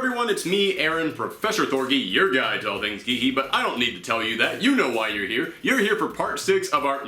everyone, it's me, Aaron, Professor Thorgy, your guide to all things geeky, but I don't need to tell you that. You know why you're here. You're here for part 6 of our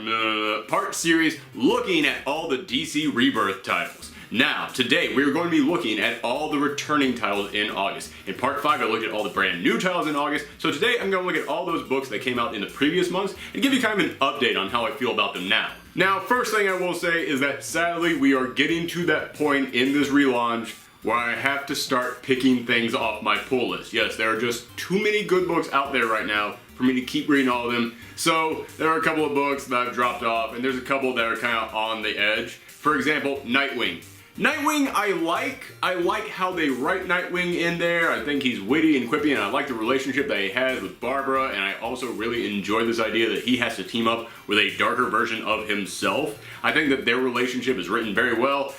part series looking at all the DC Rebirth titles. Now, today we're going to be looking at all the returning titles in August. In part 5 I looked at all the brand new titles in August, so today I'm going to look at all those books that came out in the previous months and give you kind of an update on how I feel about them now. Now, first thing I will say is that sadly we are getting to that point in this relaunch where I have to start picking things off my pull list. Yes, there are just too many good books out there right now for me to keep reading all of them. So there are a couple of books that I've dropped off, and there's a couple that are kind of on the edge. For example, Nightwing. Nightwing I like how they write Nightwing in there. I think he's witty and quippy, and I like the relationship that he has with Barbara, and I also really enjoy this idea that he has to team up with a darker version of himself. I think that their relationship is written very well,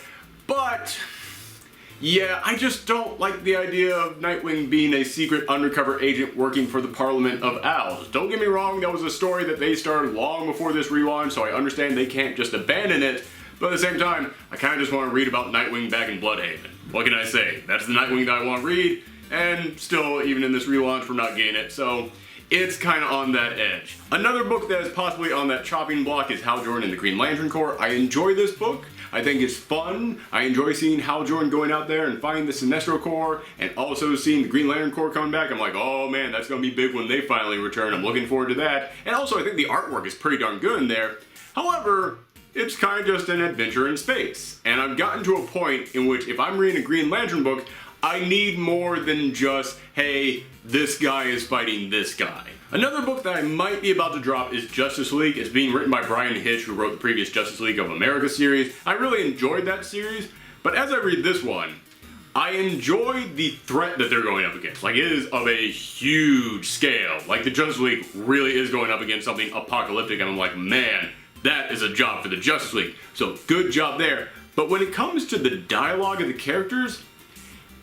but yeah, I just don't like the idea of Nightwing being a secret undercover agent working for the Parliament of Owls. Don't get me wrong, that was a story that they started long before this relaunch, so I understand they can't just abandon it, but at the same time, I kind of just want to read about Nightwing back in Bloodhaven. What can I say? That's the Nightwing that I want to read, and still, even in this relaunch, we're not getting it, so it's kind of on that edge. Another book that is possibly on that chopping block is Hal Jordan and the Green Lantern Corps. I enjoy this book. I think it's fun. I enjoy seeing Hal Jordan going out there and finding the Sinestro Corps, and also seeing the Green Lantern Corps coming back. I'm like, oh man, that's going to be big when they finally return. I'm looking forward to that. And also, I think the artwork is pretty darn good in there. However, it's kind of just an adventure in space. And I've gotten to a point in which if I'm reading a Green Lantern book, I need more than just, hey, this guy is fighting this guy. Another book that I might be about to drop is Justice League. It's being written by Brian Hitch, who wrote the previous Justice League of America series. I really enjoyed that series, but as I read this one, I enjoy the threat that they're going up against. Like, it is of a huge scale. Like, the Justice League really is going up against something apocalyptic, and I'm like, man, that is a job for the Justice League. So, good job there. But when it comes to the dialogue of the characters,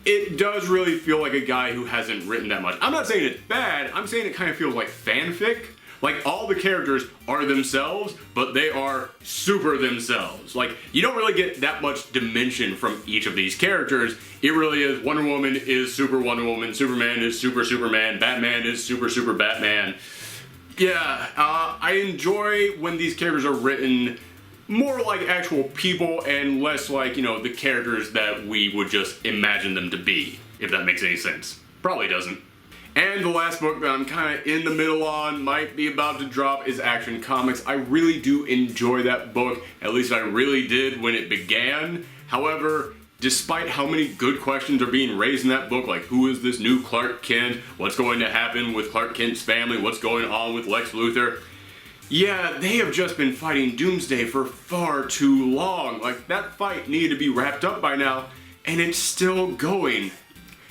it does really feel like a guy who hasn't written that much. I'm not saying it's bad, I'm saying it kind of feels like fanfic. Like, all the characters are themselves, but they are super themselves. Like, you don't really get that much dimension from each of these characters. It really is Wonder Woman is super Wonder Woman, Superman is super Superman, Batman is super super Batman. Yeah, I enjoy when these characters are written more like actual people and less like, you know, the characters that we would just imagine them to be, if that makes any sense. Probably doesn't. And the last book that I'm kind of in the middle on, might be about to drop, is Action Comics. I really do enjoy that book, at least I really did when it began. However, despite how many good questions are being raised in that book, like who is this new Clark Kent, what's going to happen with Clark Kent's family, what's going on with Lex Luthor, yeah, they have just been fighting Doomsday for far too long. Like, that fight needed to be wrapped up by now, and it's still going.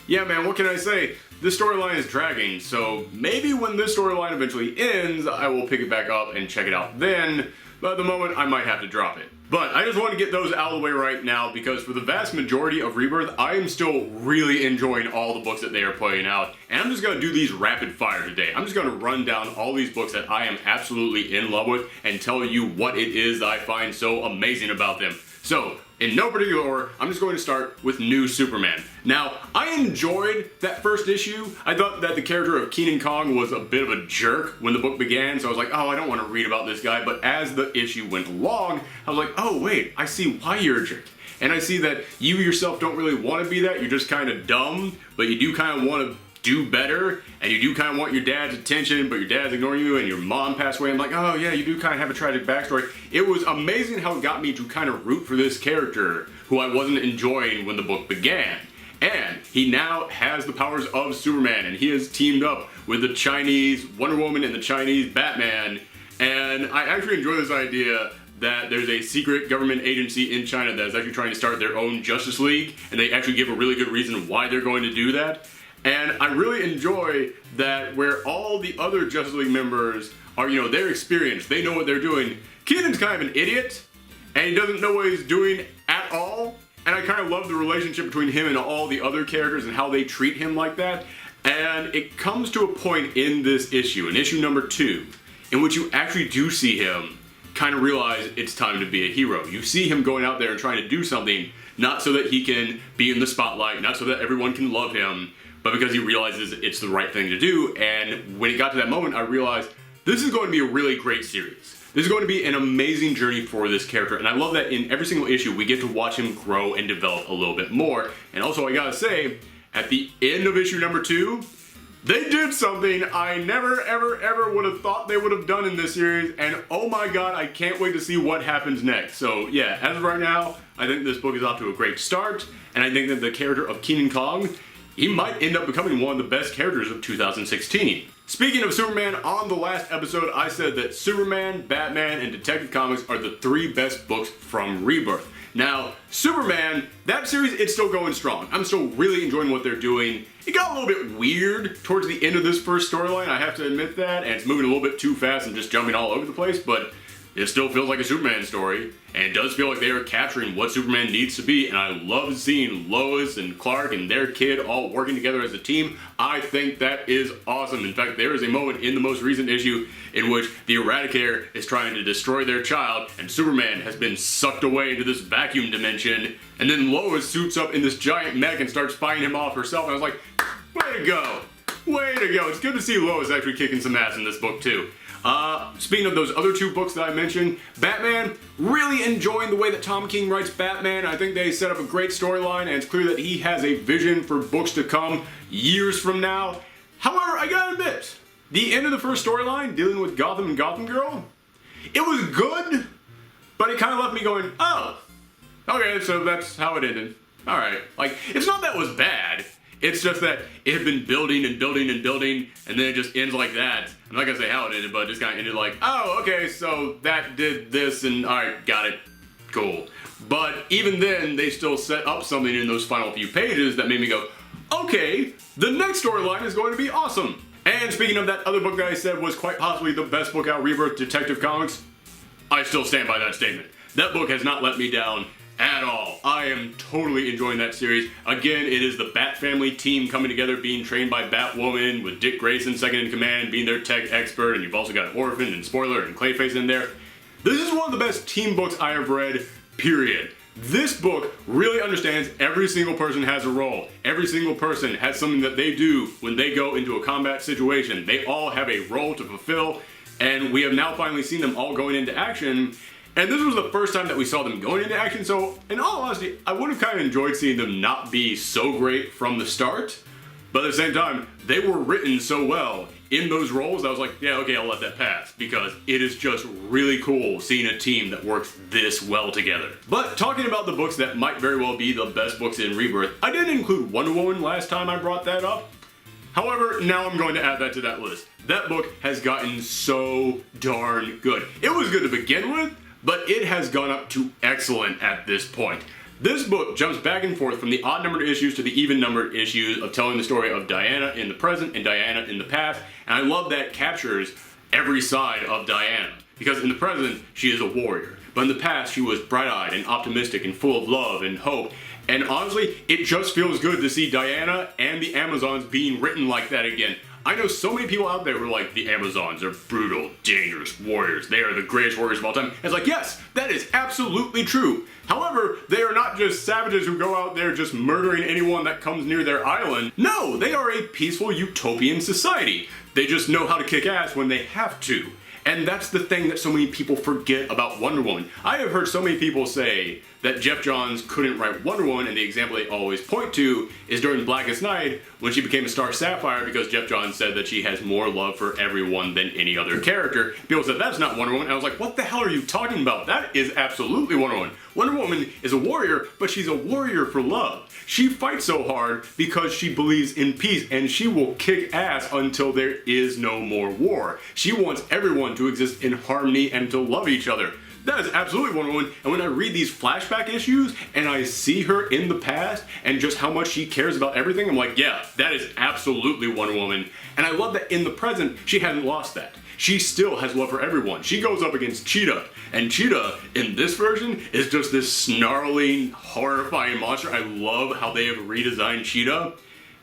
Yeah, man, what can I say? This storyline is dragging, so maybe when this storyline eventually ends, I will pick it back up and check it out then, but at the moment, I might have to drop it. But I just want to get those out of the way right now, because for the vast majority of Rebirth, I am still really enjoying all the books that they are putting out, and I'm just going to do these rapid fire today. I'm just going to run down all these books that I am absolutely in love with and tell you what it is that I find so amazing about them. So, in no particular order, I'm just going to start with New Superman. Now, I enjoyed that first issue. I thought that the character of Kenan Kong was a bit of a jerk when the book began, so I was like, oh, I don't want to read about this guy. But as the issue went along, I was like, oh, wait, I see why you're a jerk. And I see that you yourself don't really want to be that. You're just kind of dumb, but you do kind of want to do better, and you do kind of want your dad's attention, but your dad's ignoring you, and your mom passed away. I'm like, oh yeah, you do kind of have a tragic backstory. It was amazing how it got me to kind of root for this character, who I wasn't enjoying when the book began. And he now has the powers of Superman, and he has teamed up with the Chinese Wonder Woman and the Chinese Batman, and I actually enjoy this idea that there's a secret government agency in China that is actually trying to start their own Justice League, and they actually give a really good reason why they're going to do that. And I really enjoy that where all the other Justice League members are, you know, they're experienced, they know what they're doing. Kenan's kind of an idiot, and he doesn't know what he's doing at all. And I kind of love the relationship between him and all the other characters and how they treat him like that. And it comes to a point in this issue, in issue number 2, in which you actually do see him kind of realize it's time to be a hero. You see him going out there and trying to do something Not so that he can be in the spotlight, not so that everyone can love him, but because he realizes it's the right thing to do. And when it got to that moment, I realized this is going to be a really great series. This is going to be an amazing journey for this character, and I love that in every single issue we get to watch him grow and develop a little bit more. And also, I gotta say, at the end of issue number 2, they did something I never ever would have thought they would have done in this series, and oh my god, I can't wait to see what happens next. So yeah, as of right now, I think this book is off to a great start, and I think that the character of Kenan Kong, he might end up becoming one of the best characters of 2016. Speaking of Superman, on the last episode I said that Superman, Batman, and Detective Comics are the 3 best books from Rebirth. Now, Superman, that series, it's still going strong. I'm still really enjoying what they're doing. It got a little bit weird towards the end of this first storyline, I have to admit that, and it's moving a little bit too fast and just jumping all over the place, but it still feels like a Superman story, and it does feel like they are capturing what Superman needs to be, and I love seeing Lois and Clark and their kid all working together as a team. I think that is awesome. In fact, there is a moment in the most recent issue in which the Eradicator is trying to destroy their child, and Superman has been sucked away into this vacuum dimension, and then Lois suits up in this giant mech and starts fighting him off herself, and I was like, way to go! Way to go! It's good to see Lois actually kicking some ass in this book too. Speaking of those other 2 books that I mentioned, Batman, really enjoying the way that Tom King writes Batman. I think they set up a great storyline, and it's clear that he has a vision for books to come years from now. However, I gotta admit, the end of the first storyline, dealing with Gotham and Gotham Girl, it was good, but it kind of left me going, oh, okay, so that's how it ended. Alright, like, it's not that it was bad. It's just that it had been building and building and building, and then it just ends like that. I'm not gonna say how it ended, but it just kind of ended like, oh, okay, so that did this, and alright, got it, cool. But even then, they still set up something in those final few pages that made me go, okay, the next storyline is going to be awesome. And speaking of that other book that I said was quite possibly the best book out, Rebirth, Detective Comics, I still stand by that statement. That book has not let me down at all. I am totally enjoying that series. Again, it is the Bat Family team coming together, being trained by Batwoman, with Dick Grayson second in command, being their tech expert, and you've also got Orphan and Spoiler and Clayface in there. This is one of the best team books I have read, period. This book really understands every single person has a role. Every single person has something that they do when they go into a combat situation. They all have a role to fulfill, and we have now finally seen them all going into action. And this was the first time that we saw them going into action, so in all honesty, I would have kind of enjoyed seeing them not be so great from the start, but at the same time, they were written so well in those roles, I was like, yeah, okay, I'll let that pass, because it is just really cool seeing a team that works this well together. But talking about the books that might very well be the best books in Rebirth, I didn't include Wonder Woman last time I brought that up. However, now I'm going to add that to that list. That book has gotten so darn good. It was good to begin with, but it has gone up to excellent at this point. This book jumps back and forth from the odd-numbered issues to the even-numbered issues of telling the story of Diana in the present and Diana in the past, and I love that it captures every side of Diana. Because in the present, she is a warrior, but in the past, she was bright-eyed and optimistic and full of love and hope. And honestly, it just feels good to see Diana and the Amazons being written like that again. I know so many people out there who are like, the Amazons are brutal, dangerous warriors. They are the greatest warriors of all time. And it's like, yes, that is absolutely true. However, they are not just savages who go out there just murdering anyone that comes near their island. No, they are a peaceful utopian society. They just know how to kick ass when they have to. And that's the thing that so many people forget about Wonder Woman. I have heard so many people say that Jeff Johns couldn't write Wonder Woman, and the example they always point to is during Blackest Night, when she became a Star Sapphire, because Jeff Johns said that she has more love for everyone than any other character. People said, that's not Wonder Woman. And I was like, what the hell are you talking about? That is absolutely Wonder Woman. Wonder Woman is a warrior, but she's a warrior for love. She fights so hard because she believes in peace, and she will kick ass until there is no more war. She wants everyone to exist in harmony and to love each other. That is absolutely Wonder Woman, and when I read these flashback issues and I see her in the past and just how much she cares about everything, I'm like, yeah, that is absolutely Wonder Woman. And I love that in the present, she hasn't lost that. She still has love for everyone. She goes up against Cheetah, and Cheetah, in this version, is just this snarling, horrifying monster. I love how they have redesigned Cheetah.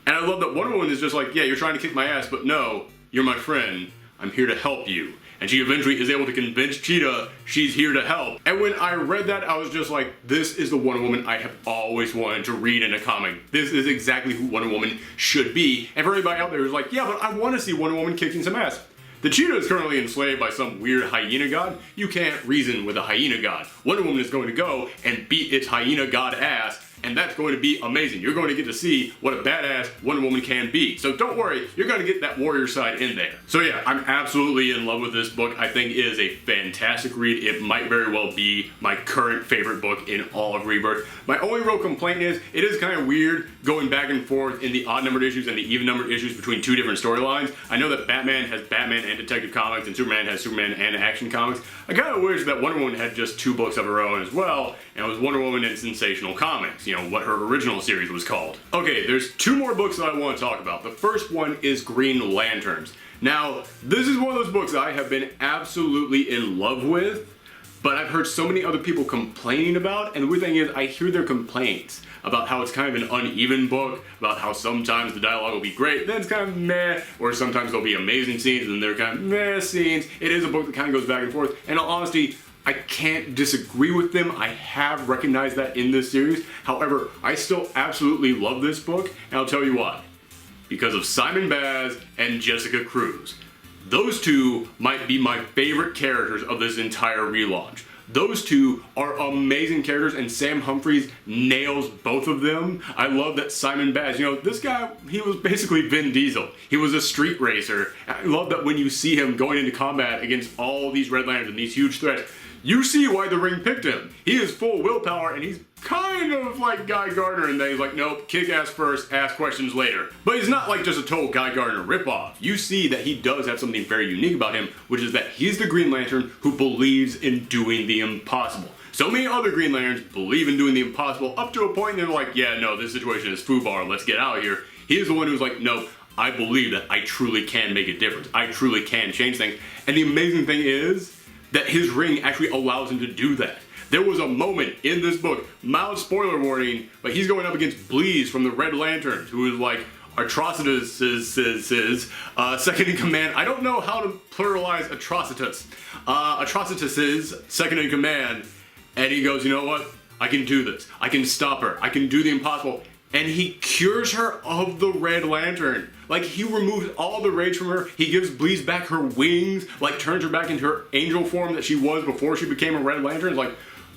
And I love that Wonder Woman is just like, yeah, you're trying to kick my ass, but no, you're my friend. I'm here to help you. And she eventually is able to convince Cheetah she's here to help. And when I read that, I was just like, this is the Wonder Woman I have always wanted to read in a comic. This is exactly who Wonder Woman should be. And for anybody out there who's like, yeah, but I want to see Wonder Woman kicking some ass. The cheetah is currently enslaved by some weird hyena god. You can't reason with a hyena god. Wonder Woman is going to go and beat its hyena god ass, and that's going to be amazing. You're going to get to see what a badass Wonder Woman can be. So don't worry, you're going to get that warrior side in there. So yeah, I'm absolutely in love with this book. I think it is a fantastic read. It might very well be my current favorite book in all of Rebirth. My only real complaint is, it is kind of weird going back and forth in the odd numbered issues and the even numbered issues between two different storylines. I know that Batman has Batman and Detective Comics, and Superman has Superman and Action Comics. I kind of wish that Wonder Woman had just 2 books of her own as well, and it was Wonder Woman and Sensational Comics, you know, what her original series was called. Okay, there's 2 more books that I want to talk about. The first one is Green Lanterns. Now, this is one of those books I have been absolutely in love with, but I've heard so many other people complaining about, and the weird thing is, I hear their complaints about how it's kind of an uneven book, about how sometimes the dialogue will be great, then it's kind of meh, or sometimes there'll be amazing scenes, and they're kind of meh scenes. It is a book that kind of goes back and forth, and in all honesty, I can't disagree with them. I have recognized that in this series. However, I still absolutely love this book, and I'll tell you why. Because of Simon Baz and Jessica Cruz. Those 2 might be my favorite characters of this entire relaunch. Those 2 are amazing characters, and Sam Humphries nails both of them. I love that Simon Baz, you know, this guy, he was basically Vin Diesel. He was a street racer. I love that when you see him going into combat against all these Red Lanterns and these huge threats, you see why the Ring picked him. He is full willpower, and he's kind of like Guy Gardner in that he's like, nope, kick ass first, ask questions later. But he's not like just a total Guy Gardner ripoff. You see that he does have something very unique about him, which is that he's the Green Lantern who believes in doing the impossible. So many other Green Lanterns believe in doing the impossible up to a point, and they're like, yeah, no, this situation is foobar, let's get out of here. He's the one who's like, no, I believe that I truly can make a difference. I truly can change things. And the amazing thing is that his ring actually allows him to do that. There was a moment in this book, mild spoiler warning, but he's going up against Bleeze from the Red Lanterns, who is like Atrocitus' second in command. I don't know how to pluralize Atrocitus. Atrocitus' second in command, and he goes, you know what? I can do this. I can stop her. I can do the impossible. And he cures her of the Red Lantern. Like, he removes all the rage from her. He gives Bleeze back her wings, like turns her back into her angel form that she was before she became a Red Lantern. It's like,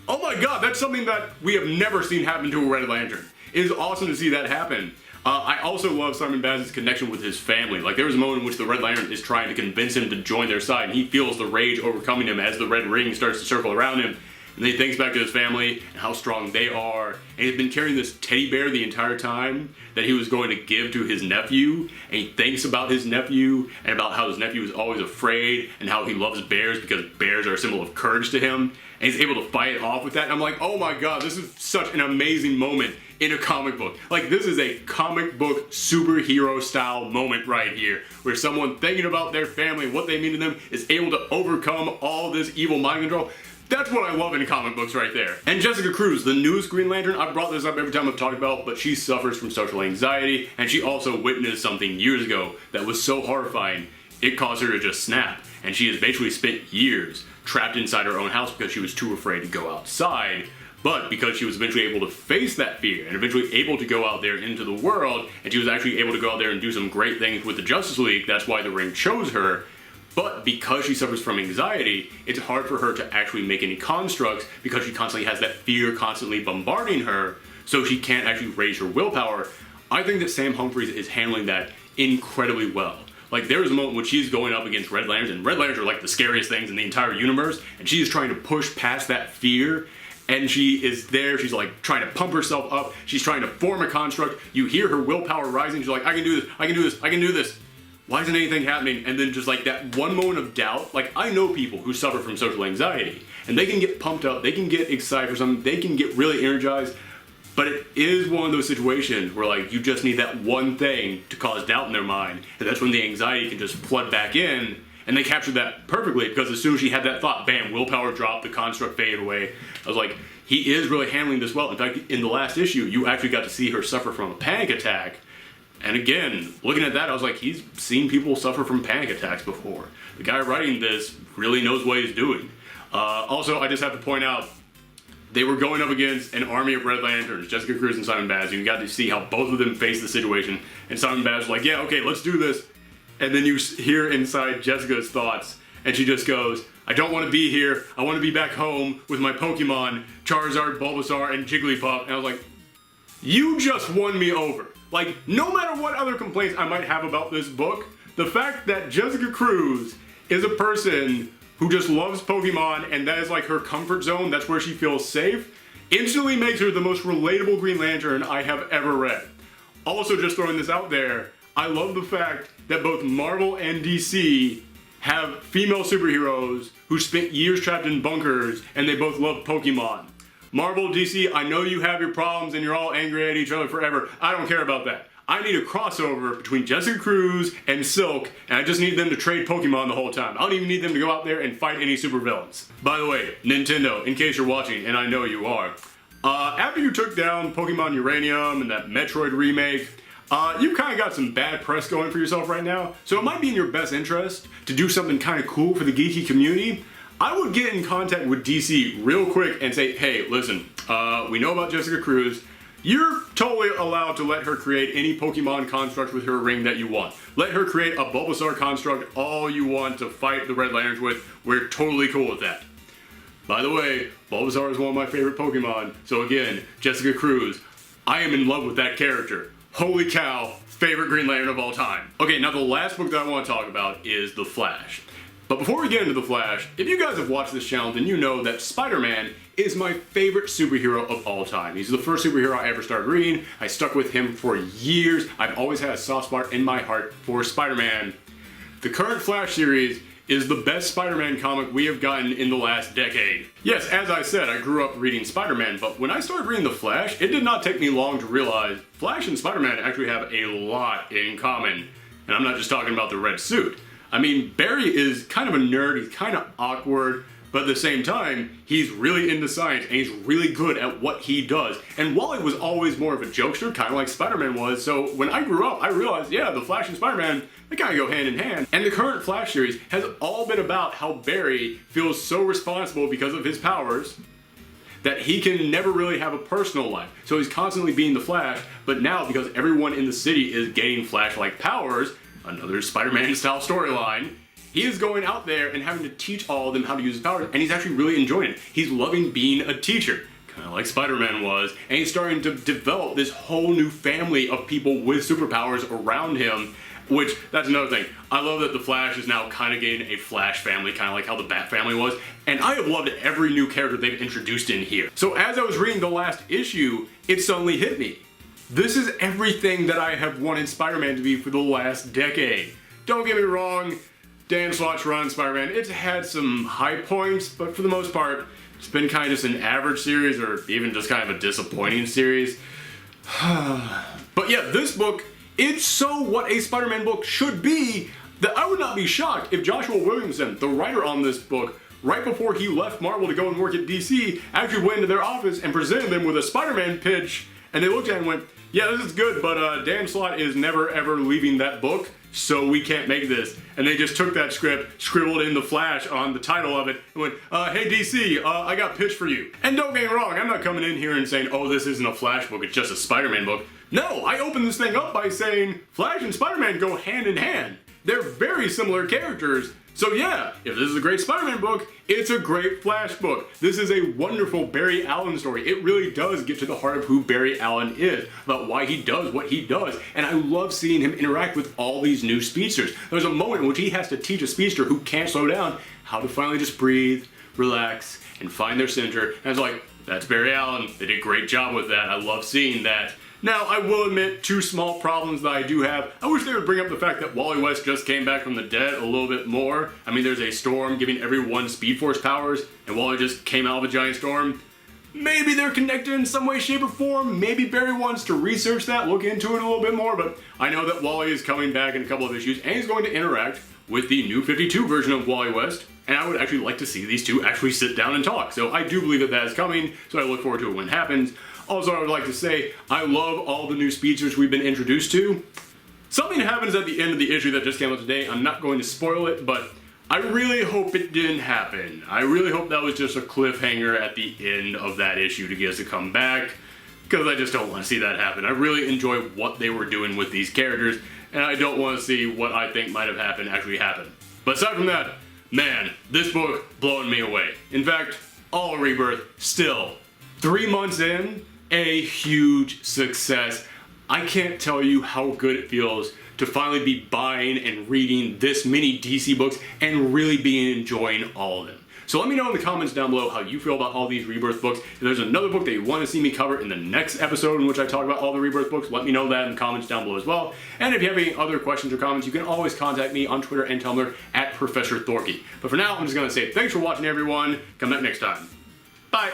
oh my god, that's something that we have never seen happen to a Red Lantern. It is awesome to see that happen. I also love Simon Baz's connection with his family. Like, there was a moment in which the Red Lantern is trying to convince him to join their side, and he feels the rage overcoming him as the red ring starts to circle around him. And then he thinks back to his family and how strong they are. And he's been carrying this teddy bear the entire time that he was going to give to his nephew. And he thinks about his nephew and about how his nephew is always afraid and how he loves bears because bears are a symbol of courage to him. And he's able to fight it off with that. And I'm like, oh my god, this is such an amazing moment in a comic book. Like, this is a comic book superhero style moment right here, where someone thinking about their family and what they mean to them is able to overcome all this evil mind control. That's what I love in comic books right there. And Jessica Cruz, the newest Green Lantern, I've brought this up every time I've talked about, but she suffers from social anxiety, and she also witnessed something years ago that was so horrifying, it caused her to just snap. And she has basically spent years trapped inside her own house because she was too afraid to go outside. But because she was eventually able to face that fear and eventually able to go out there into the world, and she was actually able to go out there and do some great things with the Justice League, that's why the Ring chose her. But because she suffers from anxiety, it's hard for her to actually make any constructs because she constantly has that fear constantly bombarding her, so she can't actually raise her willpower. I think that Sam Humphries is handling that incredibly well. Like, there is a moment when she's going up against Red Lanterns, and Red Lanterns are like the scariest things in the entire universe, and she's trying to push past that fear, and she is there, she's like trying to pump herself up, she's trying to form a construct, you hear her willpower rising, she's like, I can do this, I can do this, I can do this. Why isn't anything happening? And then just like that one moment of doubt, like, I know people who suffer from social anxiety, and they can get pumped up, they can get excited for something, they can get really energized, but it is one of those situations where, like, you just need that one thing to cause doubt in their mind, and that's when the anxiety can just flood back in, and they captured that perfectly, because as soon as she had that thought, bam, willpower dropped, the construct faded away. I was like, he is really handling this well. In fact, in the last issue, you actually got to see her suffer from a panic attack, And again, looking at that, I was like, he's seen people suffer from panic attacks before. The guy writing this really knows what he's doing. Also, I just have to point out, they were going up against an army of Red Lanterns, Jessica Cruz and Simon Baz. You got to see how both of them faced the situation. And Simon Baz was like, yeah, okay, let's do this. And then you hear inside Jessica's thoughts, and she just goes, I don't want to be here. I want to be back home with my Pokemon, Charizard, Bulbasaur, and Jigglypuff. And I was like, you just won me over. Like, no matter what other complaints I might have about this book, the fact that Jessica Cruz is a person who just loves Pokemon and that is like her comfort zone, that's where she feels safe, instantly makes her the most relatable Green Lantern I have ever read. Also, just throwing this out there, I love the fact that both Marvel and DC have female superheroes who spent years trapped in bunkers and they both love Pokemon. Marvel, DC, I know you have your problems and you're all angry at each other forever. I don't care about that. I need a crossover between Jessica Cruz and Silk, and I just need them to trade Pokemon the whole time. I don't even need them to go out there and fight any supervillains. By the way, Nintendo, in case you're watching, and I know you are, after you took down Pokemon Uranium and that Metroid remake, you kind of got some bad press going for yourself right now, so it might be in your best interest to do something kind of cool for the geeky community. I would get in contact with DC real quick and say, hey, listen, we know about Jessica Cruz. You're totally allowed to let her create any Pokemon construct with her ring that you want. Let her create a Bulbasaur construct all you want to fight the Red Lanterns with. We're totally cool with that. By the way, Bulbasaur is one of my favorite Pokemon. So again, Jessica Cruz, I am in love with that character. Holy cow, favorite Green Lantern of all time. Okay, now the last book that I want to talk about is The Flash. But before we get into The Flash, if you guys have watched this channel, then you know that Spider-Man is my favorite superhero of all time. He's the first superhero I ever started reading. I stuck with him for years. I've always had a soft spot in my heart for Spider-Man. The current Flash series is the best Spider-Man comic we have gotten in the last decade. Yes, as I said, I grew up reading Spider-Man, but when I started reading The Flash, it did not take me long to realize Flash and Spider-Man actually have a lot in common. And I'm not just talking about the red suit. I mean, Barry is kind of a nerd, he's kind of awkward, but at the same time, he's really into science and he's really good at what he does. And Wally was always more of a jokester, kind of like Spider-Man was, so when I grew up, I realized, yeah, the Flash and Spider-Man, they kind of go hand in hand. And the current Flash series has all been about how Barry feels so responsible because of his powers that he can never really have a personal life. So he's constantly being the Flash, but now because everyone in the city is getting Flash-like powers, another Spider-Man style storyline, he is going out there and having to teach all of them how to use his powers, and he's actually really enjoying it. He's loving being a teacher, kind of like Spider-Man was, and he's starting to develop this whole new family of people with superpowers around him, which, that's another thing. I love that the Flash is now kind of getting a Flash family, kind of like how the Bat family was, and I have loved every new character they've introduced in here. So as I was reading the last issue, it suddenly hit me. This is everything that I have wanted Spider-Man to be for the last decade. Don't get me wrong, Dan Slott's run Spider-Man, it's had some high points, but for the most part, it's been kind of just an average series, or even just kind of a disappointing series. But yeah, this book, it's so what a Spider-Man book should be, that I would not be shocked if Joshua Williamson, the writer on this book, right before he left Marvel to go and work at DC, actually went into their office and presented them with a Spider-Man pitch, and they looked at it and went, yeah, this is good, but Dan Slott is never ever leaving that book, so we can't make this. And they just took that script, scribbled in The Flash on the title of it, and went, hey DC, I got a pitch for you. And don't get me wrong, I'm not coming in here and saying, oh, this isn't a Flash book, it's just a Spider-Man book. No, I opened this thing up by saying Flash and Spider-Man go hand in hand. They're very similar characters. So yeah, if this is a great Spider-Man book, it's a great Flash book. This is a wonderful Barry Allen story. It really does get to the heart of who Barry Allen is, about why he does what he does. And I love seeing him interact with all these new speedsters. There's a moment in which he has to teach a speedster who can't slow down how to finally just breathe, relax, and find their center. And I was like, that's Barry Allen. They did a great job with that. I love seeing that. Now, I will admit two small problems that I do have. I wish they would bring up the fact that Wally West just came back from the dead a little bit more. I mean, there's a storm giving everyone Speed Force powers, and Wally just came out of a giant storm. Maybe they're connected in some way, shape, or form. Maybe Barry wants to research that, look into it a little bit more, but I know that Wally is coming back in a couple of issues, and he's going to interact with the New 52 version of Wally West, and I would actually like to see these two actually sit down and talk. So I do believe that that is coming, so I look forward to it when it happens. Also, I would like to say, I love all the new speedsters we've been introduced to. Something happens at the end of the issue that just came out today. I'm not going to spoil it, but I really hope it didn't happen. I really hope that was just a cliffhanger at the end of that issue to get us to come back, because I just don't want to see that happen. I really enjoy what they were doing with these characters, and I don't want to see what I think might have happened actually happen. But aside from that, man, this book blowing me away. In fact, all Rebirth, still, 3 months in, a huge success. I can't tell you how good it feels to finally be buying and reading this many DC books and really be enjoying all of them. So let me know in the comments down below how you feel about all these Rebirth books. If there's another book that you want to see me cover in the next episode in which I talk about all the Rebirth books, let me know that in the comments down below as well. And if you have any other questions or comments, you can always contact me on Twitter and Tumblr at Professor Thorky. But for now, I'm just going to say thanks for watching, everyone. Come back next time. Bye!